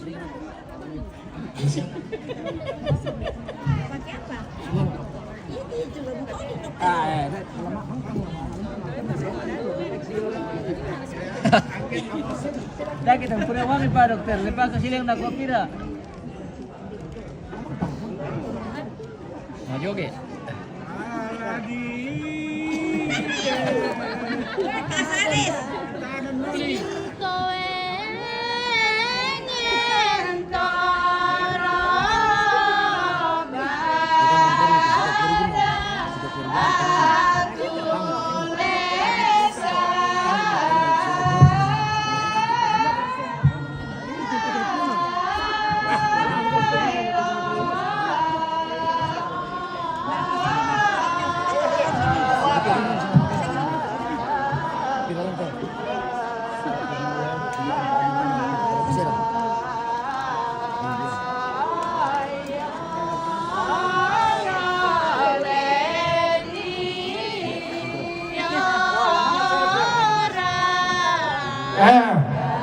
Pakai apa? Ini juga bukan ini. Dah kita punya wangi Pak Dokter, lepas ke sini nak kopi dah. Mau joget? Haris.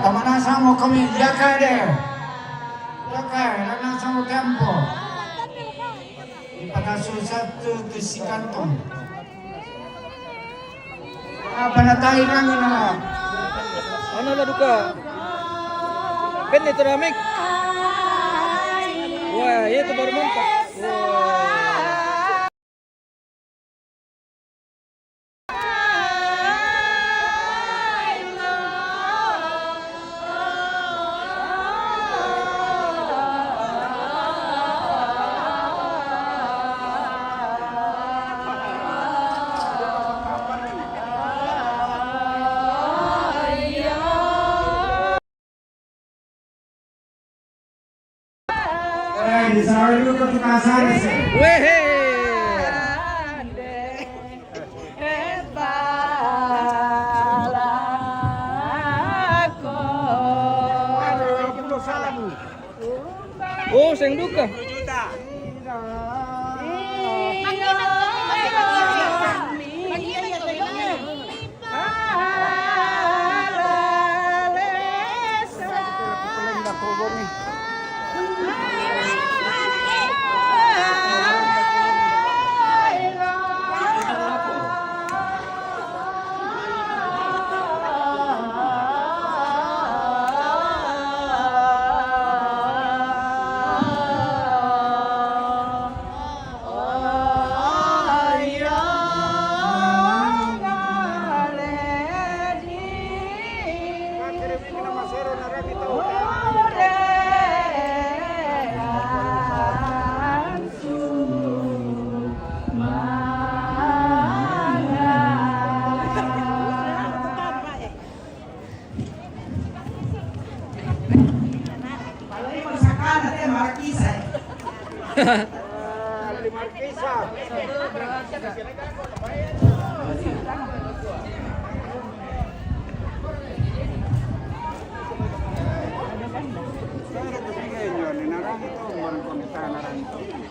Taman sama kami jaga deh. Jaga, karena sama tempo. Pada satu besi kantong. Apa natai rangi na? Ano lah duka? Kan itu ramik. Wah, itu baru mantap. Wah. Di sana itu ketukasan sih. Wehe. Oh, seng duka.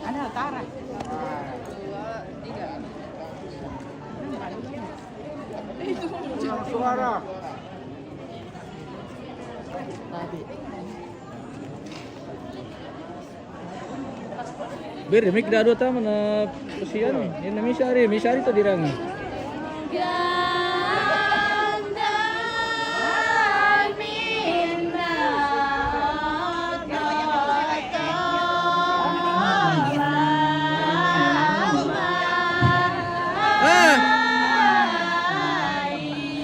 Ada utara. Suara. Bir, mik dado ta mana kesian. Ini misari to dirangi.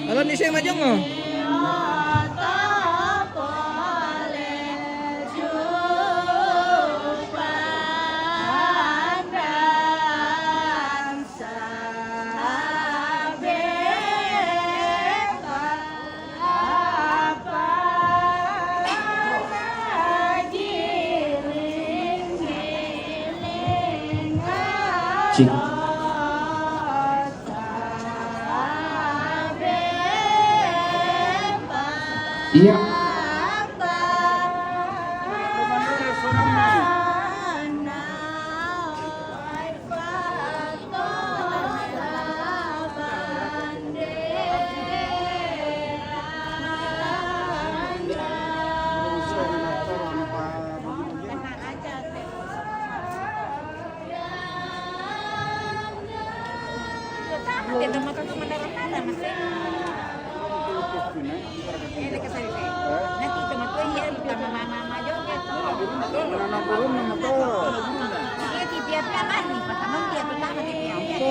Alam ni siya majong oh. Cik. Iya.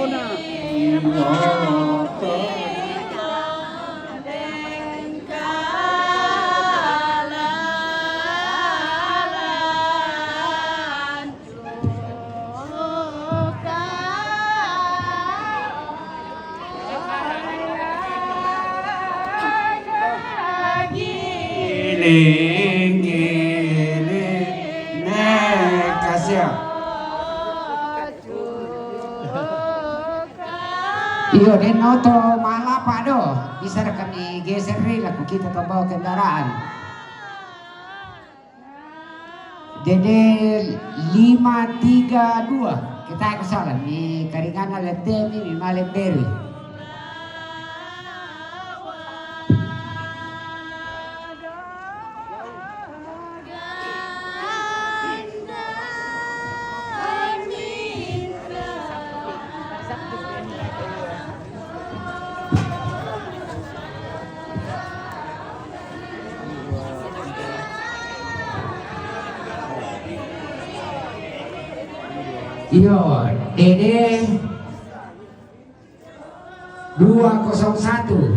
Giling giling nekasya. Iyo den auto malapa do. Bisa kami geser laku kita bawa kendaraan. Dede 532 kita kesalahan di Karingana Letemi di Malemberi. Iyo, Dede 201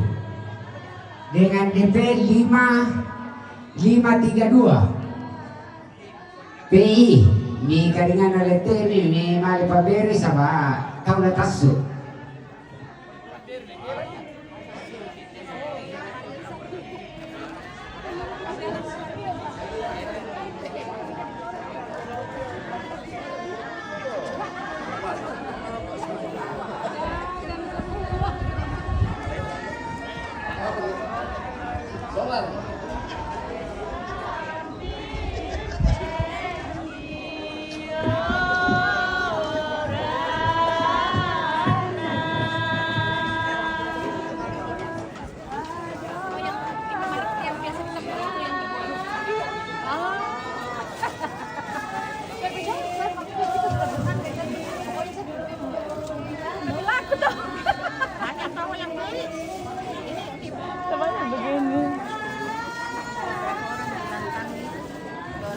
dengan DP 5532 PI mi Karingana Letemi mi Malipaberi sama Taula Tasu.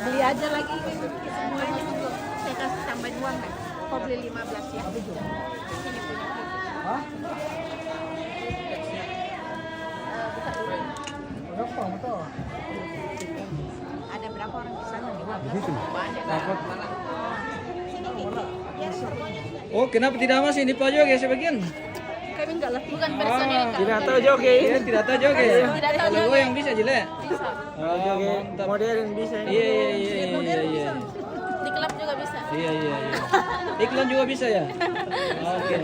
Beli aja lagi semuanya juga. Saya kasih tambahin uang deh. Kau beli 15 ya. Ini punya kita. Hah? Bisa turun. Berapa motor? Ada berapa orang di sana? 15. Di situ. Banyak. Sini nih. Ya, semuanya juga. Oh, kenapa tidak masih di pojok ya sebagian? Kami enggak lah. Bukan personil kami. Tidak tahu joget. Iya, tidak tahu joget. Tidak tahu Kalau joget. yang bisa jelek. Bisa. Oh, mantap. Modern bisa. Iya, iya, iya, iya, iya. Di klub juga bisa. Iya, iya, iya. Iklan juga bisa ya? Oke.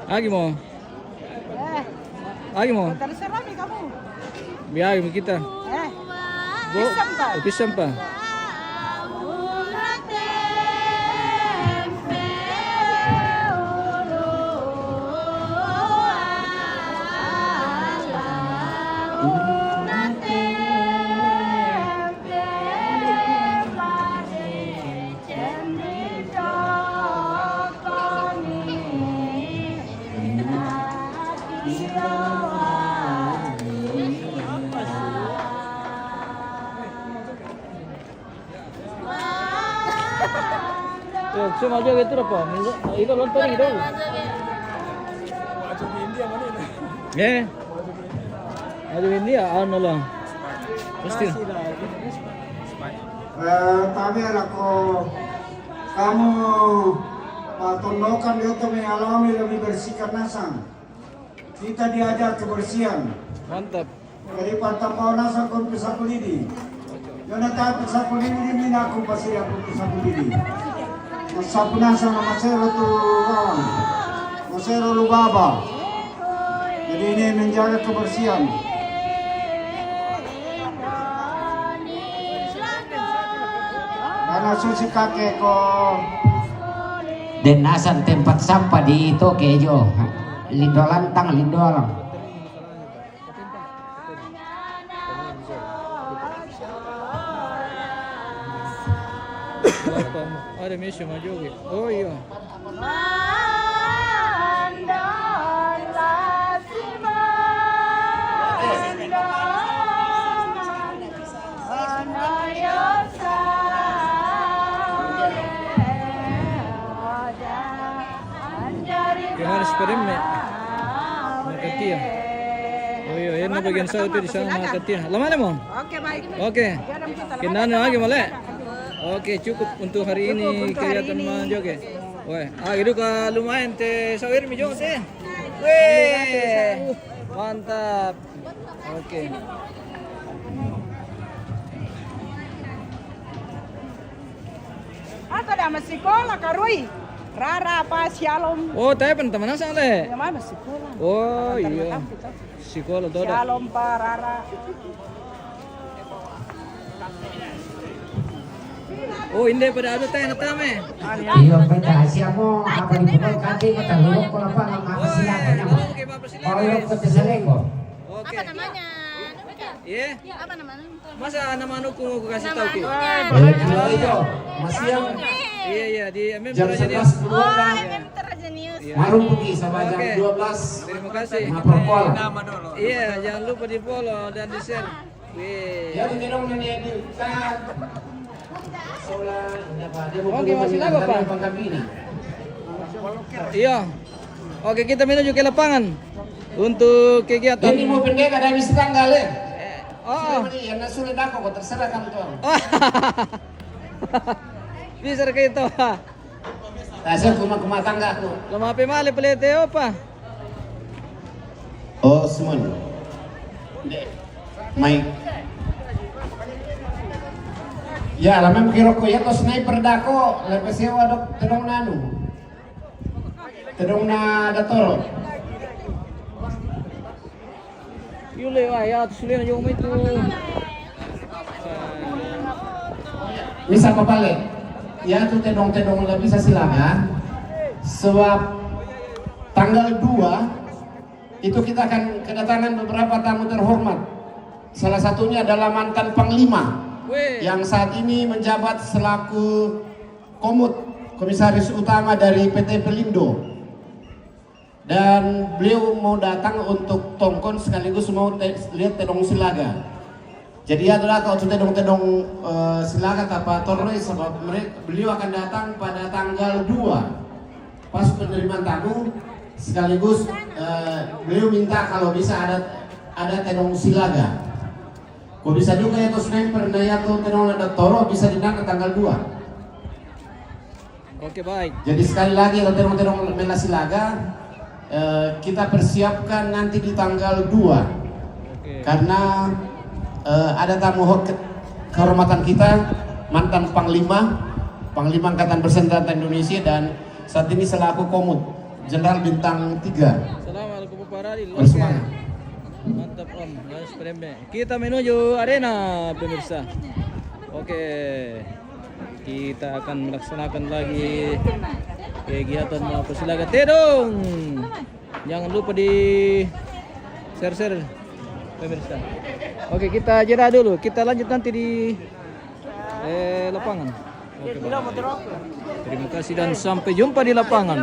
Lagi mau? Lagi mau? Terserah nih kamu. Biar kita. Pisang pak. Pisang pak. Cuma aja gitu apa? Itu nonton gitu. Ya. Maju India anu lah. Pasti. Tapi aku kamu tondokan itu mengalami lebih bersihkan nasang. Kita diajar kebersihan. Mantap. Dari pantapau nasa kon pisaku lidi. Yona ta pisaku lidi mina aku pasir aku pisaku lidi. Sapu nasa nama saya tu kawan. Masero Lubaba. Jadi ini menjaga kebersihan. Karena susi kakek kok. Dan nasan tempat sampah di itu kejo. Lindo lantang, lindo alam. Ada mesya maju ke. Oh iya. Gimana seperemnya? Makatia. Oh iya, yan na bagian sa ito di sana makatia. Laman mo? Oke, baik. Oke. Garam kita lakukan. Kinano lagi male. Oke, cukup untuk hari Cukup ini untuk hari kegiatan ini. manjoge. Weh, gitu ka lumayan te sawir mi jong te. Weh. Mantap. Oke. Ako dah masih sekolah karui. Rara apa Shalom. Oh, tayo pan teman sa ale. Ya mana sekolah. Oh, iya. Sekolah to. Shalom Pak Rara. Oh, hindi pada ano tayo natame. Iyo beda siya mo apa di pukul kati matalulok ko na pa ng mga silakan niya mo. Oh iyo ko sa lenggo. Oke. Apa namanya? Iya. Apa namanya? Masa nama anu kung ko kasih tahu ki. Iyo iyo. Masih yang Iya iya di MM jam Raja News. 11 Oh, keluar MM Raja News. Marung pergi sama jam Oke. 12 Terima kasih. Maperpol. Iya, jangan lupa di follow dan di share. Wih. Ya tinong na niya di kan. Oke, masih lagu, Pak? Iya. Oke, kita menuju ke lapangan untuk kegiatan. Ini mau pendek ada misi tanggal ya. Oh. Yang sulit aku kok terserah kamu tuh. Bisa kayak itu. Tasir kuma tangga aku. Lumapi mali pelete apa? Osman. Mike. Ya, lamang kiro ko yato sniper dako, lepas sewa dok tedong nanu. Tedong na datoro. Yule ya, sulit yung itu. Bisa papale. Ya tu tedong lebih bisa silakan. Sebab tanggal 2 itu kita akan kedatangan beberapa tamu terhormat. Salah satunya adalah mantan Panglima Wih. yang saat ini menjabat selaku komisaris utama dari PT Pelindo, dan beliau mau datang untuk tongkon sekaligus mau lihat Tedong Silaga. Jadi adalah kalau Tedong Silaga tanpa torre, sebab beliau akan datang pada tanggal 2 pas penerimaan tamu, sekaligus beliau minta kalau bisa ada Tedong Silaga. Kok bisa juga ya tuh sniper daya tuh Tedong Toro bisa ditangkap tanggal 2. Oke, baik. Jadi sekali lagi kalau Tedong Silaga kita persiapkan nanti di tanggal 2. Oke. Karena ada tamu kehormatan kita, mantan Panglima Angkatan Bersenjata Indonesia dan saat ini selaku Komut Jenderal Bintang 3. Assalamualaikum warahmatullahi Bersemangat. wabarakatuh. Mantap Om, harus perembe. Kita menuju arena pemirsa. Oke, kita akan melaksanakan lagi kegiatan Persilaga Tedong. Jangan lupa di share pemirsa. Oke, kita jeda dulu. Kita lanjut nanti di lapangan. Oke, baik. Terima kasih dan sampai jumpa di lapangan.